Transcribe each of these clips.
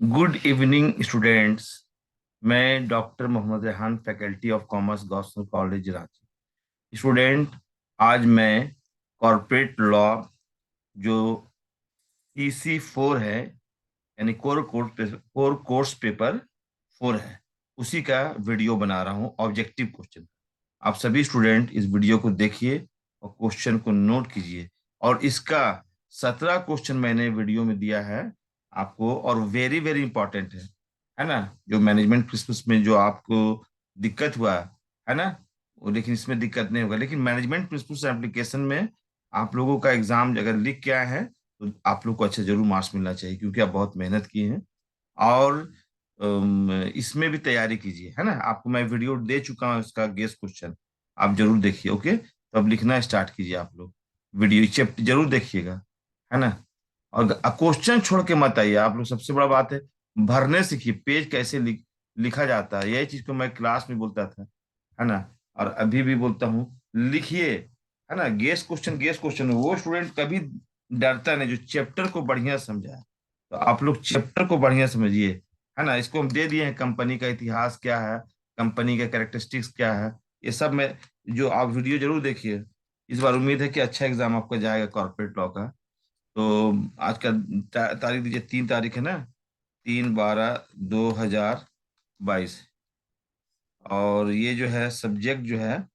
Good evening students. मैं doctor Mohammad Rehan, faculty of commerce, Gossner college, Ranchi. Student, आज मैं corporate law जो PC4 है, यानी कोर कोर्स पेपर 4 है, उसी का वीडियो बना रहा हूँ, ऑब्जेक्टिव क्वेश्चन। आप सभी स्टूडेंट इस वीडियो को देखिए और क्वेश्चन को नोट कीजिए। और इसका 17 क्वेश्चन मैंने वीडियो में दिया है आपको, और वेरी वेरी इंपॉर्टेंट है ना। जो मैनेजमेंट प्रिंसिपल्स में जो आपको दिक्कत हुआ है ना, वो लेकिन इसमें दिक्कत नहीं होगा। लेकिन मैनेजमेंट प्रिंसिपल्स एप्लीकेशन में आप लोगों का एग्जाम अगर लिख के आए हैं तो आप लोग को अच्छे जरूर मार्क्स मिलना चाहिए, क्योंकि आप बहुत मेहनत किए हैं। और इसमें भी तैयारी कीजिए, है ना। आपको मैं वीडियो दे चुका हूँ, इसका गेस क्वेश्चन आप जरूर देखिए। ओके, तो अब लिखना स्टार्ट कीजिए आप लोग। वीडियो चैप्टर जरूर देखिएगा, है ना। और क्वेश्चन छोड़ के मत आइए आप लोग। सबसे बड़ा बात है, भरने सीखिए। पेज कैसे लिखा जाता है, यही चीज को मैं क्लास में बोलता था, है ना। और अभी भी बोलता हूँ, लिखिए, है ना। गेस क्वेश्चन वो स्टूडेंट कभी डरता नहीं जो चैप्टर को बढ़िया समझा है। तो आप लोग चैप्टर को बढ़िया समझिए, है ना। इसको हम दे दिए हैं, कंपनी का इतिहास क्या है, कंपनी का कैरेक्टरिस्टिक्स क्या है, ये सब में जो आप वीडियो जरूर देखिए। इस बार उम्मीद है कि अच्छा एग्जाम आपका जाएगा कॉर्पोरेट लॉ का। तो आज का तारीख दीजिए, 3 तारीख है ना। 3/12/2022। और ये जो है सब्जेक्ट जो है,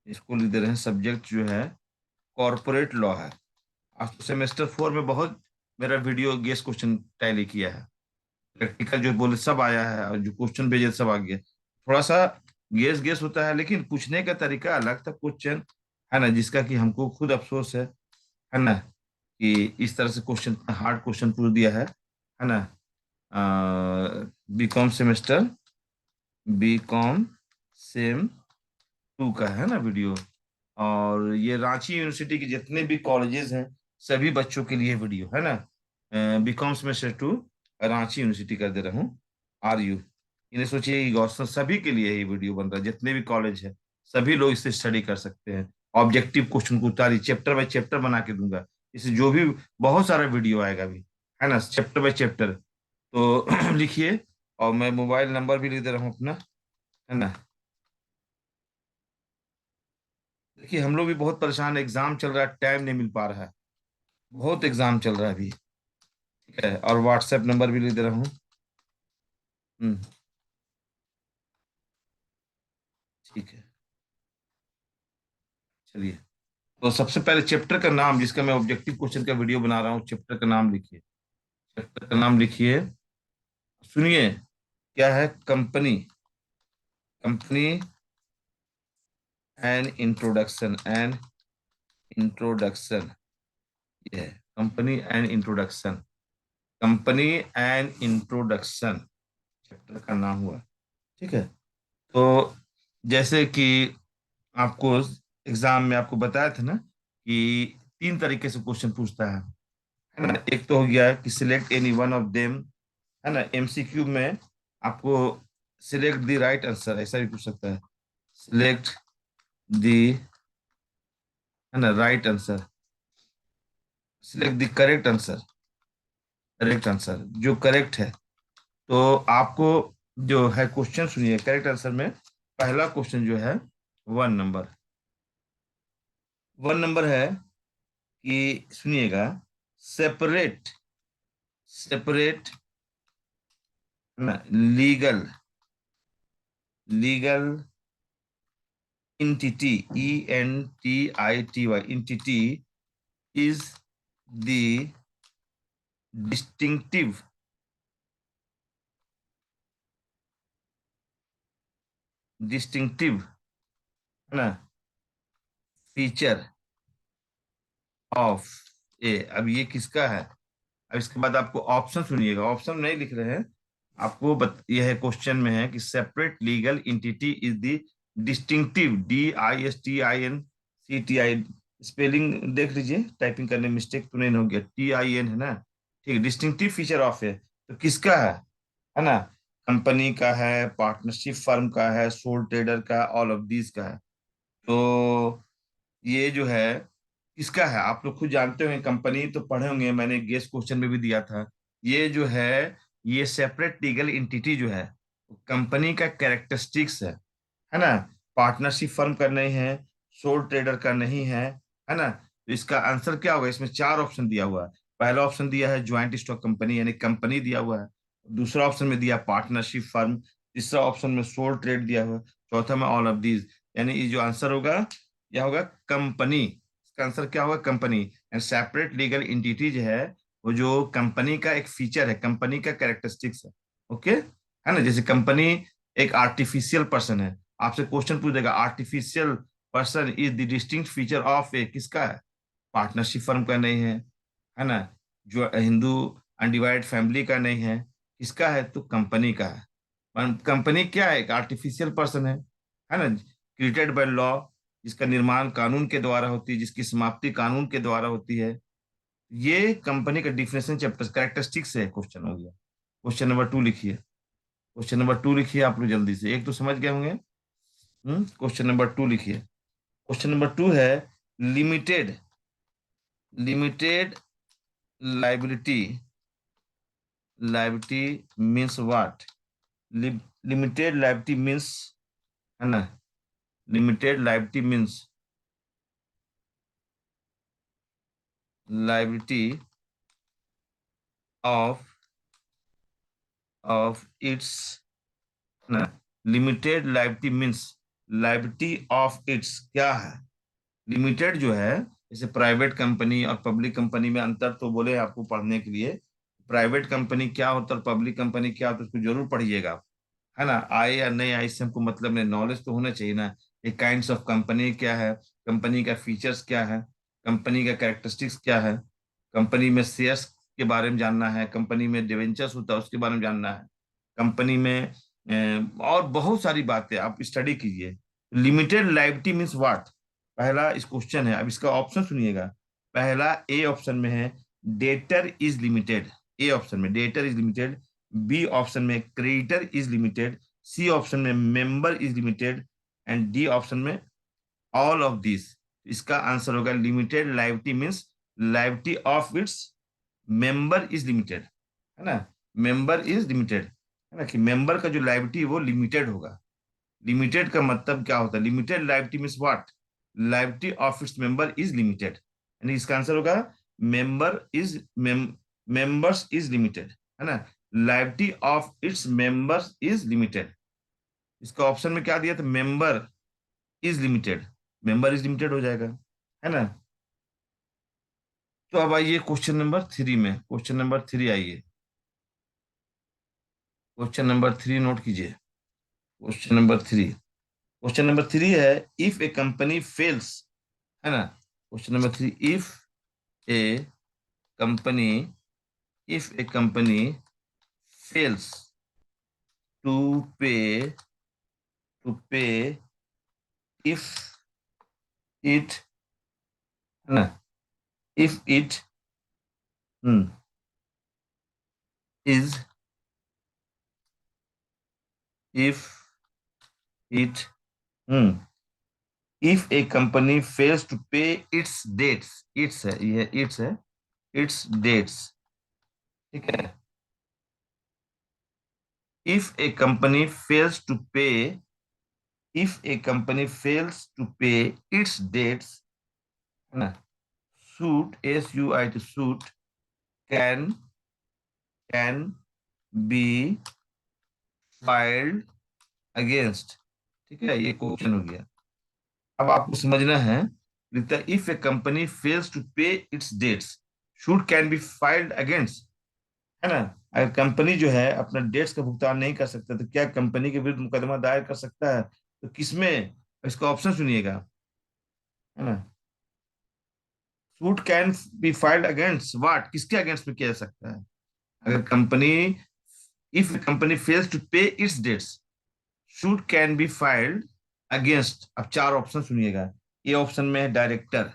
इसको लिख दे रहे हैं, सब्जेक्ट जो है कॉर्पोरेट लॉ है। आज तो सेमेस्टर 4 में बहुत मेरा वीडियो गेस क्वेश्चन टैली किया है। प्रैक्टिकल जो बोले सब आया है, और जो क्वेश्चन भेजे सब आ गया। थोड़ा सा गेस गेस होता है, लेकिन पूछने का तरीका अलग था क्वेश्चन, है ना, जिसका कि हमको खुद अफसोस है ना, कि इस तरह से क्वेश्चन, हार्ड क्वेश्चन पूछ दिया है ना। बीकॉम सेमेस्टर, बीकॉम सेम 2 का है ना वीडियो। और ये रांची यूनिवर्सिटी के जितने भी कॉलेजेस हैं, सभी बच्चों के लिए वीडियो है ना। बीकॉम सेमेस्टर 2, रांची यूनिवर्सिटी कर दे रहा हूँ, RU। इन्हें सोचिए कि गौरसन सभी के लिए ये वीडियो बन रहा है, जितने भी कॉलेज है सभी लोग इससे स्टडी कर सकते हैं। ऑब्जेक्टिव क्वेश्चन को उतारी, चैप्टर बाय चैप्टर बना के दूंगा। इससे जो भी बहुत सारा वीडियो आएगा अभी, है ना, चैप्टर बाय चैप्टर। तो लिखिए, और मैं मोबाइल नंबर भी लिख दे रहा हूँ अपना, है ना। देखिए, हम लोग भी बहुत परेशान, एग्जाम चल रहा है, टाइम नहीं मिल पा रहा है। बहुत एग्जाम चल रहा है अभी, ठीक है। और व्हाट्सएप नंबर भी लिख दे रहा हूँ। हम्म, ठीक है, चलिए। तो सबसे पहले चैप्टर का नाम, जिसका मैं ऑब्जेक्टिव क्वेश्चन का वीडियो बना रहा हूँ, चैप्टर का नाम लिखिए। चैप्टर का नाम लिखिए, सुनिए। क्या है? Company, company and introduction, and introduction. ये है company and introduction, company and introduction chapter का नाम हुआ, ठीक है। तो जैसे कि आपको एग्जाम में आपको बताया था ना कि 3 तरीके से क्वेश्चन पूछता है ना। एक तो हो गया कि select any one of them, है ना। MCQ में आपको सिलेक्ट द राइट आंसर, ऐसा भी पूछ सकता है। सिलेक्ट द, है ना, right answer, select the correct answer, correct answer जो करेक्ट है। तो आपको जो है क्वेश्चन सुनिए, करेक्ट आंसर में पहला क्वेश्चन जो है 1 नंबर, 1 नंबर है कि सुनिएगा, सेपरेट, सेपरेट, है ना, legal, legal entity, ENTITY, entity is the distinctive, distinctive, है ना, फीचर ऑफ ए। अब ये किसका है? अब इसके बाद आपको ऑप्शन सुनिएगा, ऑप्शन नहीं लिख रहे हैं आपको, यह है क्वेश्चन में है कि separate legal entity is the distinctive, DISTINCTI। Spelling देख लीजिए, टाइपिंग करने में मिस्टेक तो नहीं हो गया, TIN है ना। ठीक है, डिस्टिंक्टिव फीचर ऑफ है, तो किसका है ना। कंपनी का है, पार्टनरशिप फर्म का है, सोल ट्रेडर का, ऑल ऑफ दीज का है। तो ये जो है किसका है, आप लोग खुद जानते होंगे। कंपनी तो पढ़े होंगे, मैंने गेस क्वेश्चन में भी दिया था। ये जो है ये सेपरेट लीगल एंटिटी जो है कंपनी का कैरेक्टरिस्टिक्स है ना। पार्टनरशिप फर्म का नहीं है, सोल ट्रेडर का नहीं है ना। तो इसका आंसर क्या होगा? इसमें चार ऑप्शन दिया हुआ है। पहला ऑप्शन दिया है ज्वाइंट स्टॉक कंपनी यानी कंपनी दिया हुआ है। दूसरा ऑप्शन में दिया पार्टनरशिप फर्म। तीसरा ऑप्शन में सोल ट्रेड दिया हुआ है। चौथा में ऑल ऑफ दीज। यानी ये जो आंसर होगा यह होगा कंपनी। इसका आंसर क्या होगा? Company. And separate legal entity जो है वो जो कंपनी का एक फीचर है, कंपनी का कैरेक्टरिस्टिक्स है। ओके, है ना। जैसे कंपनी एक आर्टिफिशियल पर्सन है, आपसे क्वेश्चन पूछ देगा artificial person is the distinct feature of a, किसका है? पार्टनरशिप फर्म का नहीं है ना। जो हिंदू अनडिवाइडेड फैमिली का नहीं है, किसका है? तो कंपनी का है। कंपनी क्या है? एक आर्टिफिशियल पर्सन है ना, क्रिएटेड बाय लॉ, जिसका निर्माण कानून के द्वारा होती है, जिसकी समाप्ति कानून के द्वारा होती है। ये कंपनी का डिफिनेशन चैप्टर कैरेक्टरिस्टिक्स है, क्वेश्चन हो गया। क्वेश्चन नंबर टू लिखिए। क्वेश्चन नंबर टू लिखिए आप लोग जल्दी से, एक तो समझ गए होंगे। क्वेश्चन नंबर टू लिखिए। क्वेश्चन नंबर टू है limited limited liability. Liability means what? Limited liability means, है ना, limited liability means liability of it's, है ना। Limited liability means liability of it's क्या है? लिमिटेड जो है, जैसे प्राइवेट कंपनी और पब्लिक कंपनी में अंतर तो बोले आपको पढ़ने के लिए। प्राइवेट कंपनी क्या होता है और पब्लिक कंपनी क्या होता है उसको जरूर पढ़िएगा, है ना। आए या नहीं आए इससे हमको मतलब नहीं, नॉलेज तो होना चाहिए ना। ये काइंड्स ऑफ कंपनी क्या है, कंपनी का फीचर्स क्या है, कंपनी का कैरेक्टरिस्टिक्स क्या है, कंपनी में शेयर्स के बारे में जानना है, कंपनी में डिवेंचर्स होता है उसके बारे में जानना है, कंपनी में और बहुत सारी बातें आप स्टडी कीजिए। Limited liability means what? पहला इस क्वेश्चन है, अब इसका ऑप्शन सुनिएगा। पहला ए ऑप्शन में है debtor is limited, A option में debtor is limited. B option में creditor is limited. C option में member is limited. And D option में ऑल ऑफ दिस। इसका आंसर होगा limited liability means liability of its member is limited, है ना। Member is limited, है ना, कि मेंबर का जो लाइबिलिटी वो लिमिटेड होगा। लिमिटेड का मतलब क्या होता है? Limited liability means what? Liability of its member is limited, यानी इसका आंसर होगा member is members is limited, है ना। Liability of its members is limited. इसका ऑप्शन में क्या दिया था? Member is limited. Member is limited हो जाएगा, है ना। तो अब आइए क्वेश्चन नंबर थ्री में। क्वेश्चन नंबर थ्री आइए। क्वेश्चन नंबर थ्री नोट कीजिए। Question number three. Question number three है इफ ए कंपनी फेल्स, है ना। Question number three, a company if a company fails to pay to pay, if it, है ना, if it is, if it if a company fails to pay its debts, its है, ये its है, its debts, ठीक है। If a company fails to pay, if a company fails to pay its debts, है ना, suit, SUIT, suit can can be filed against, ठीक है। ये क्वेश्चन हो गया। अब आपको समझना है, लिखता है if a company fails to pay its debts, suit can be filed against, है ना। अगर कंपनी जो है अपना डेट्स का भुगतान नहीं कर सकता तो क्या कंपनी के विरुद्ध मुकदमा दायर कर सकता है? तो किसमें? इसका ऑप्शन सुनिएगा, है ना। Suit can be filed against what? किसके अगेंस्ट में किया जा सकता है? अगर company, if company fails to pay its debts, suit can be filed against. अब चार ऑप्शन सुनिएगा। ए ऑप्शन में है डायरेक्टर,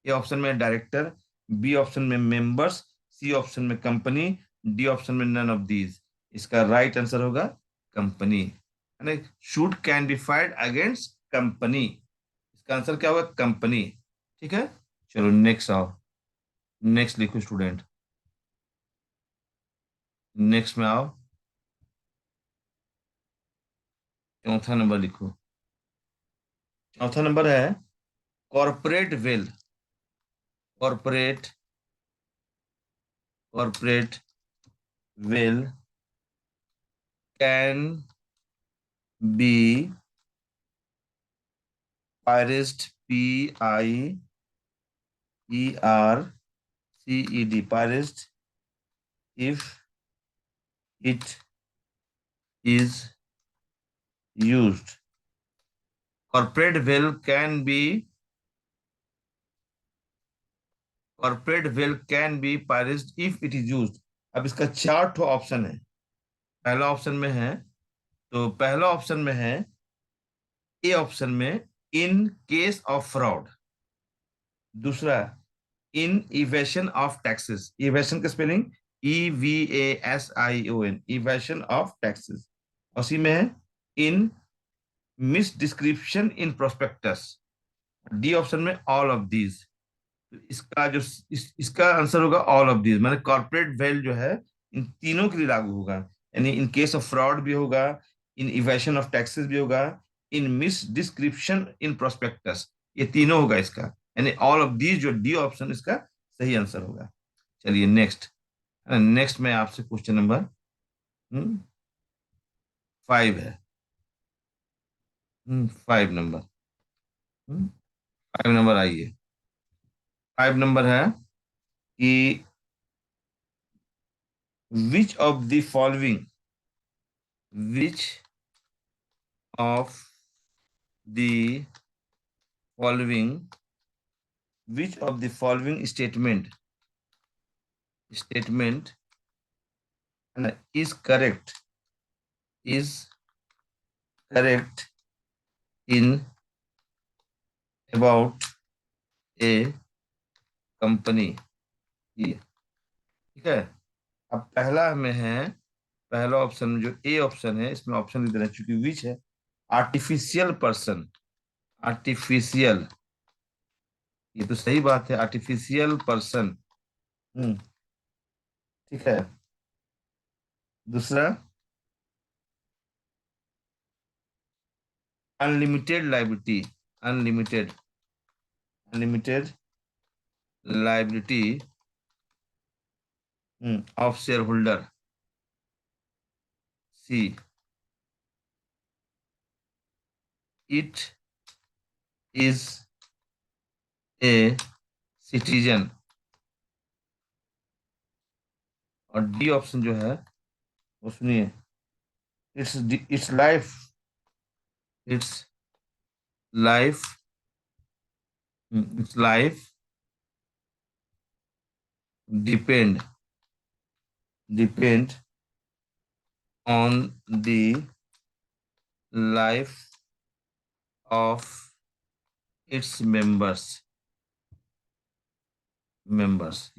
ए ऑप्शन में है डायरेक्टर, बी ऑप्शन में मेंबर्स, सी ऑप्शन में कंपनी, डी ऑप्शन में नन ऑफ दीज। इसका राइट आंसर होगा कंपनी, है ना। Shoot can be filed against company, इसका आंसर क्या होगा? कंपनी, ठीक है। चलो नेक्स्ट आओ, नेक्स्ट लिखो स्टूडेंट। नेक्स्ट में आओ, चौथा नंबर लिखो। चौथा नंबर है corporate veil. Corporate corporate veil can be pierced, PIERCED, pierced, if it is used. Corporate wealth can be purchased if it is used. अब इसका चार ठो ऑप्शन है। पहला ऑप्शन में है, तो पहला ऑप्शन में है, ए ऑप्शन में, इन केस ऑफ फ्रॉड। दूसरा, in evasion of taxes. Evasion का spelling EVASION, evasion of taxes. उसी में है in misdescription in prospectus. D option में ऑल ऑफ दीज। इसका जो इसका आंसर होगा ऑल ऑफ दीज, माने कॉर्पोरेट वेल जो है इन तीनों के लिए लागू होगा। यानी इन केस ऑफ फ्रॉड भी होगा, इन इवेशन ऑफ टैक्सेस भी होगा, इन मिस डिस्क्रिप्शन इन प्रोस्पेक्टस, ये तीनों होगा इसका। यानी ऑल ऑफ दीज, जो डी ऑप्शन इसका सही आंसर होगा। चलिए नेक्स्ट। नेक्स्ट में आपसे क्वेश्चन नंबर 5 है। 5 नंबर। 5 नंबर आइए। 5 नंबर है कि विच of the following, which of the following which of the following statement is correct in about a company। ये ठीक है। अब पहला में है, पहला ऑप्शन में जो ए ऑप्शन है, इसमें ऑप्शन लिख देना चूंकि विच है। आर्टिफिशियल पर्सन, आर्टिफिशियल, ये तो सही बात है, आर्टिफिशियल पर्सन। हम्म ठीक है। दूसरा, unlimited liability, unlimited unlimited liability of share holder. C, it is a citizen. और डी ऑप्शन जो है वो सुनिए, it's it's life, it's life it's life depend depend on the life of its members.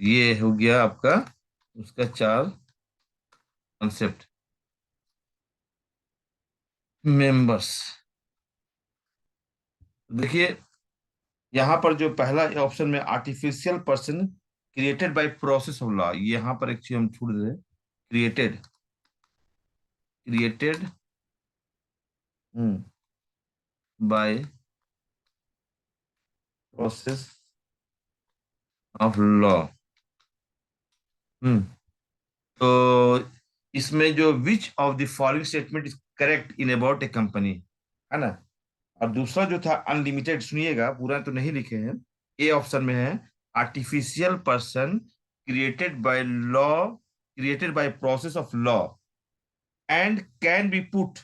ये हो गया आपका उसका चार कॉन्सेप्ट। मेंबर्स, देखिए यहाँ पर जो पहला ऑप्शन में artificial person created by process of law, यहाँ पर एक चीज हम छोड़ दे, created created by process of law. तो इसमें जो which of the following statement is correct in about a company, है ना। और दूसरा जो था अनलिमिटेड, सुनिएगा पूरा तो नहीं लिखे हैं। ए ऑप्शन में है artificial person created by law, created by process of law and can be put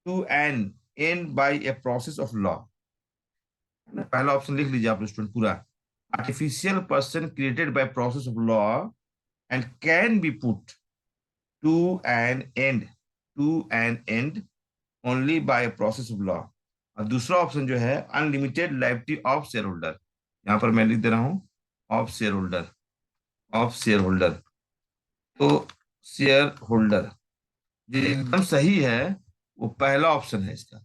to an end by a process of law. पहला ऑप्शन लिख लीजिए आप स्टूडेंट पूरा, artificial person created by process of law and can be put to an end only by process of law. और दूसरा option जो है unlimited liability of share holder, यहाँ पर मैं लिख दे रहा हूं of share holder, of share holder. तो शेयर होल्डर जो एकदम सही है वो पहला ऑप्शन है इसका।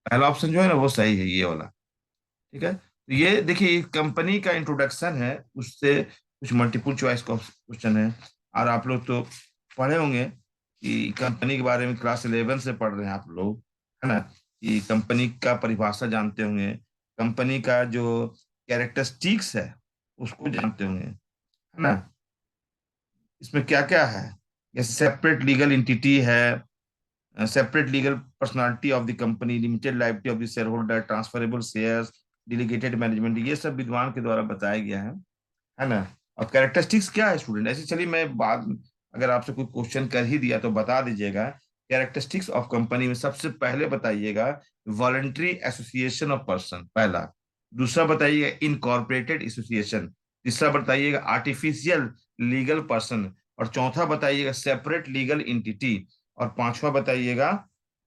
पहला ऑप्शन जो है ना वो सही है, ये वाला। ठीक है, तो ये देखिए कंपनी का इंट्रोडक्शन है, उससे कुछ मल्टीपल चॉइस का क्वेश्चन है। और आप लोग तो पढ़े होंगे कि कंपनी के बारे में क्लास 11 से पढ़ रहे हैं आप लोग, है ना, कि कंपनी का परिभाषा जानते होंगे, कंपनी का जो कैरेक्टरिस्टिक्स है उसको जानते होंगे, है ना। इसमें क्या क्या है, ये सेपरेट लीगल एंटिटी है, separate legal personality of the company, limited liability of the share holder, transferable shares, delegated management, ये सब विद्वान के द्वारा बताया गया है ना। और कैरेक्टरिस्टिक्स क्या है स्टूडेंट, ऐसे चलिए मैं बाद में अगर आपसे कोई क्वेश्चन कर ही दिया तो बता दीजिएगा। कैरेक्टरिस्टिक्स ऑफ कंपनी में सबसे पहले बताइएगा वॉलंटरी एसोसिएशन ऑफ पर्सन, पहला। दूसरा बताइएगा इनकॉर्पोरेटेड एसोसिएशन। तीसरा बताइएगा आर्टिफिशियल लीगल पर्सन। और चौथा बताइएगा सेपरेट लीगल एंटिटी। और पांचवा बताइएगा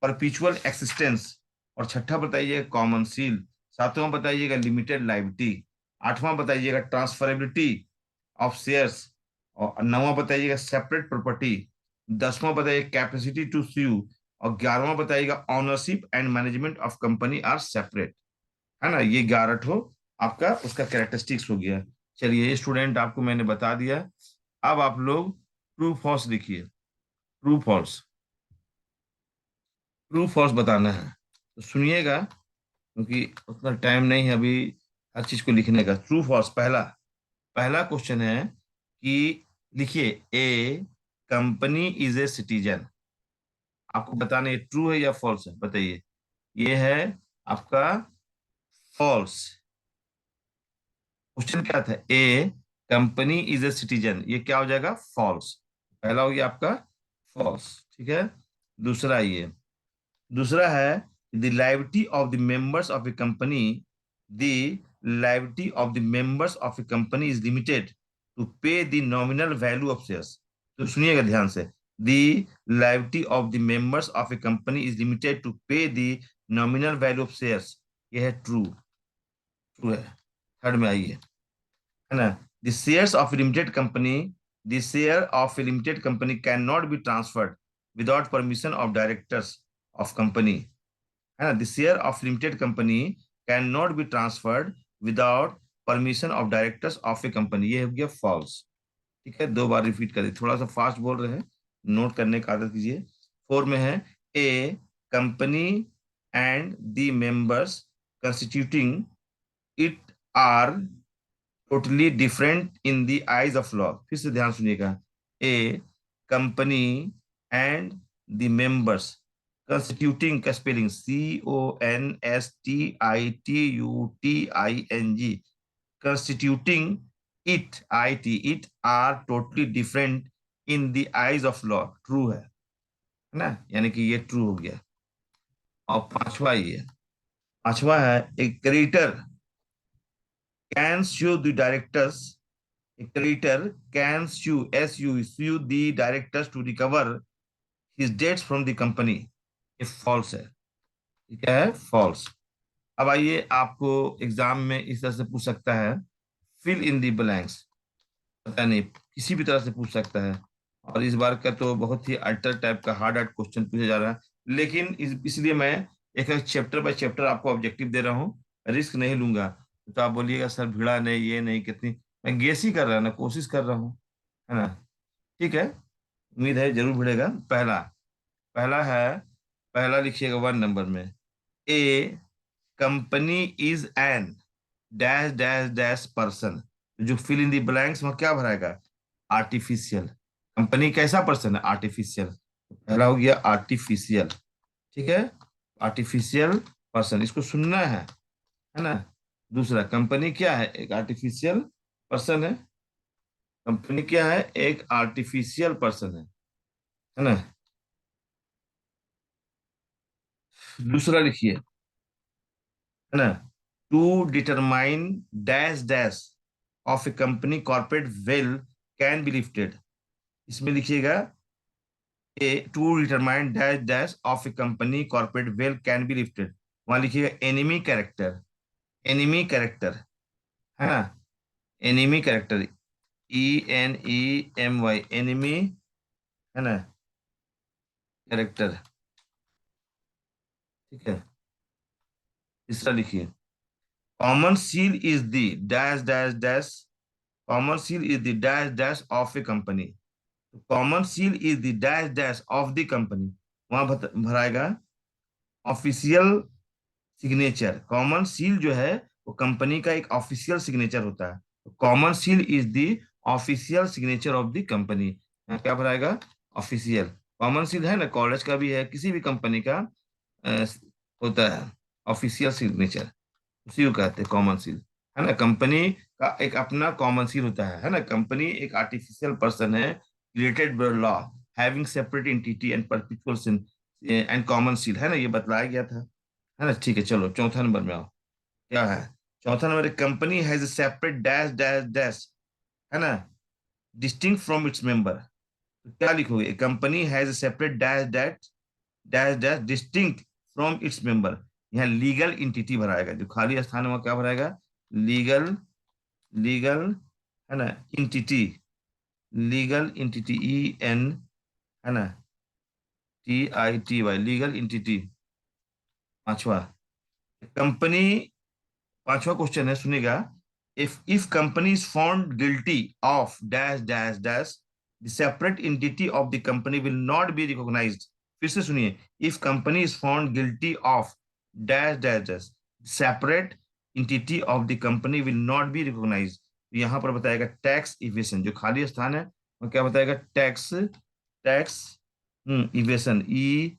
परपिचुअल एक्सिस्टेंस। और छठा बताइएगा कॉमन सील। सातवां बताइएगा लिमिटेड लायबिलिटी। आठवां बताइएगा ट्रांसफरेबिलिटी ऑफ शेयर्स। और नौवां बताइएगा सेपरेट प्रॉपर्टी। दसवां बताइएगा कैपेसिटी टू स्यू। और 11वां बताइएगा ownership and management of company are separate, है ना। ये 11 ठो आपका उसका कैरेक्टरिस्टिक्स हो गया। चलिए ये स्टूडेंट आपको मैंने बता दिया। अब आप लोग ट्रू फॉल्स लिखिए। ट्रू फॉल्स, ट्रू फॉल्स बताना है, तो सुनिएगा क्योंकि उतना टाइम नहीं है अभी हर चीज को लिखने का। ट्रू फॉल्स, पहला पहला क्वेश्चन है कि लिखिए ए कंपनी इज ए सिटीजन। आपको बताना ये ट्रू है या फॉल्स है, बताइए। ये है आपका फॉल्स। क्वेश्चन क्या था, ए कंपनी इज ए सिटीजन, ये क्या हो जाएगा, फॉल्स। पहला हो गया आपका फॉल्स, ठीक है। दूसरा ये, दूसरा है the liability of the members of a company, the liability of the members of a company is limited to pay the nominal value of shares. तो सुनिएगा ध्यान से, the liability of the members of a company is limited to pay the nominal value of shares, ये है true, true है। Third में आइए, है ना, the shares of limited company, the share of A limited company can not be transferred without permission of directors of company, है ना। The share of limited company can not be transferred without permission of directors of a company, ये हो गया false, ठीक है। दो बार repeat करिए, थोड़ा सा फास्ट बोल रहे हैं, नोट करने का आदत कीजिए। फोर में है a company and the members constituting it are totally different in the eyes of law. फिर से ध्यान सुनिएगा, a company and the members constituting का spelling CONSTITUTING, constituting it IT it are totally different in the eyes of law, true है ना, यानी कि ये ट्रू हो गया। और पांचवा ये, पांचवा है ए creditor can sue the directors, a creditor can sue the directors to recover his debts from the company, ये फॉल्स है, ठीक है, फॉल्स। अब आइए, आपको एग्जाम में इस तरह से पूछ सकता है, फिल इन दी ब्लैंक्स, पता नहीं किसी भी तरह से पूछ सकता है। और इस बार का तो बहुत ही अल्टर टाइप का हार्ड हार्ड क्वेश्चन पूछा जा रहा है, लेकिन इसलिए मैं एक एक चैप्टर बाय चैप्टर आपको ऑब्जेक्टिव दे रहा हूँ, रिस्क नहीं लूंगा। तो आप बोलिएगा सर भिड़ा नहीं, ये नहीं, कितनी, मैं गेस ही कर रहा ना, कोशिश कर रहा हूँ, है ना। ठीक है, उम्मीद है जरूर भिड़ेगा। पहला, पहला है, पहला लिखिएगा 1 नंबर में, a company is an dash dash dash person. जो फिल इन दी ब्लैंक्स में क्या भराएगा, आर्टिफिशियल। कंपनी कैसा पर्सन है, आर्टिफिशियल, पहला हो गया आर्टिफिशियल, ठीक है, आर्टिफिशियल पर्सन, इसको सुनना है ना। दूसरा, कंपनी क्या है, एक आर्टिफिशियल पर्सन है, कंपनी क्या है, एक आर्टिफिशियल पर्सन है ना। दूसरा लिखिए, है ना, to determine dash dash of a company corporate veil can be lifted, इसमें लिखिएगा A to determine dash dash of a company corporate veil can be lifted, वहां लिखिएगा एनिमी कैरेक्टर, एनिमी कैरेक्टर, है ना, एनिमी कैरेक्टर, ENEMY, एनिमी, है ना, character, ठीक है। तीसरा लिखिए, common seal is the dash dash dash, common seal is the dash dash of a company, common seal is the dash dash of the company, वहां भराएगा official signature. Common seal जो है वो कंपनी का एक ऑफिशियल सिग्नेचर होता है। Common seal is the official signature of the company. क्या भराएगा? Official. Common seal है ना, कॉलेज का भी है, किसी भी कंपनी का अ, होता है ऑफिशियल सिग्नेचर, उसी को कहते हैं कॉमन सील। है ना, कंपनी का एक अपना कॉमन सील होता है ना। कंपनी एक आर्टिफिशियल पर्सन है created by law having separate entity and perpetual and common seal, है ना, ये बतलाया गया था। है ना, ठीक है, चलो चौथा नंबर में आओ। क्या है चौथा number? Company has a separate dash dash dash, है ना, डिस्टिंक्ट फ्रॉम इट्स मेंबर। तो क्या लिखोगे? Company has a separate dash dash dash dash distinct from its member. यहाँ लीगल इंटिटी भराएगा, जो खाली स्थान है वहाँ क्या भराएगा? लीगल, लीगल, है ना, इंटिटी, लीगल इंटिटी, EN, है ना, TITY, लीगल इंटिटी। पांचवा कंपनी, पांचवा क्वेश्चन है, सुनिएगा। If company is found guilty of dash dash dash, the separate entity of the company will not be recognised. फिर से सुनिए। If company is found guilty of dash dash dash, separate entity of the company will not be recognised. यहाँ पर बताएगा tax evasion, जो खाली स्थान है और क्या बताएगा? टैक्स, टैक्स इवेशन, ई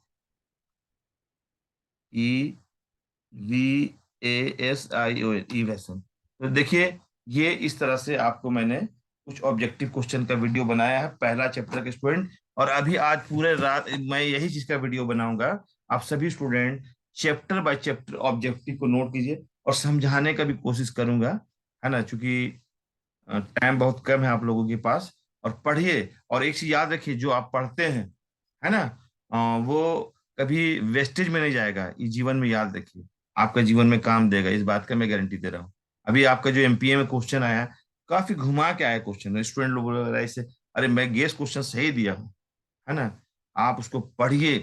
VASIO, इवेशन। तो देखिए, ये इस तरह से आपको मैंने कुछ ऑब्जेक्टिव क्वेश्चन का वीडियो बनाया है पहला चैप्टर के स्टूडेंट। और अभी आज पूरे रात मैं यही चीज का वीडियो बनाऊंगा। आप सभी student chapter by chapter objective को नोट कीजिए और समझाने का भी कोशिश करूंगा, है ना, क्योंकि टाइम बहुत कम है आप लोगों के पास। और पढ़िए, और एक चीज याद रखिए, जो आप पढ़ते हैं, है ना, वो कभी वेस्टेज में नहीं जाएगा, ये जीवन में याद रखिए। आपका जीवन में काम देगा, इस बात का मैं गारंटी दे रहा हूँ। अभी आपका जो MPA में क्वेश्चन आया, काफी घुमा के आया क्वेश्चन, स्टूडेंट लोग बोल रहे ऐसे, अरे मैं गेस क्वेश्चन सही दिया हूँ, है ना। आप उसको पढ़िए,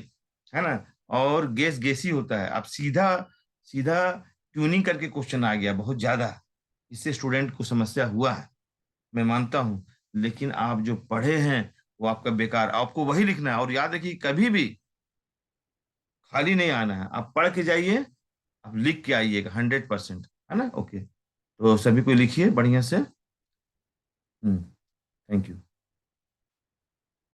है ना। और गेस गेस ही होता है, आप सीधा सीधा ट्यूनिंग करके क्वेश्चन आ गया बहुत ज्यादा, इससे स्टूडेंट को समस्या हुआ है, मैं मानता हूँ। लेकिन आप जो पढ़े हैं वो आपका बेकार, आपको वही लिखना है। और याद रखिए, कभी भी खाली नहीं आना है, आप पढ़ के जाइए, आप लिख के आइएगा 100%, है ना। ओके, तो सभी को लिखिए बढ़िया से। Thank you.